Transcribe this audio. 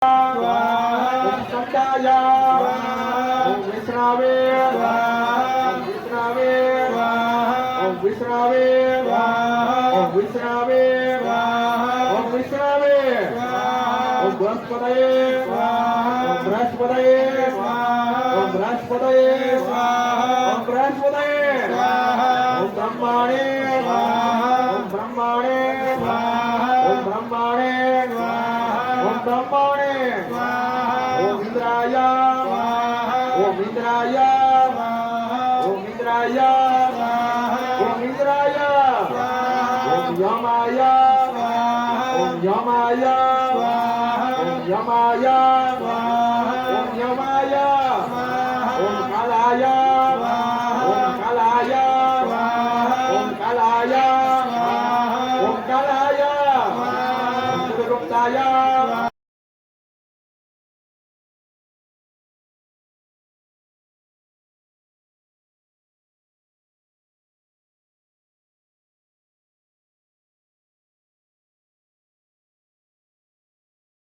ओम शब्दाय ओम विष्णवे ओम विष्णवे ओम विष्णवे ओम विष्णवे ओम विष्णवे ओम बृहस्पतये ओम बृहस्पतये ओम बृहस्पतये ओम बृहस्पतये ओम ब्रह्मणे ओम ब्रह्मणे ओम ब्रह्मणे ओम ब्रह्मणे ओम इंद्राय ओम इंद्राय ओम इंद्राय ओम इंद्राय ओम यमाय ओम यमाय ओम यमाय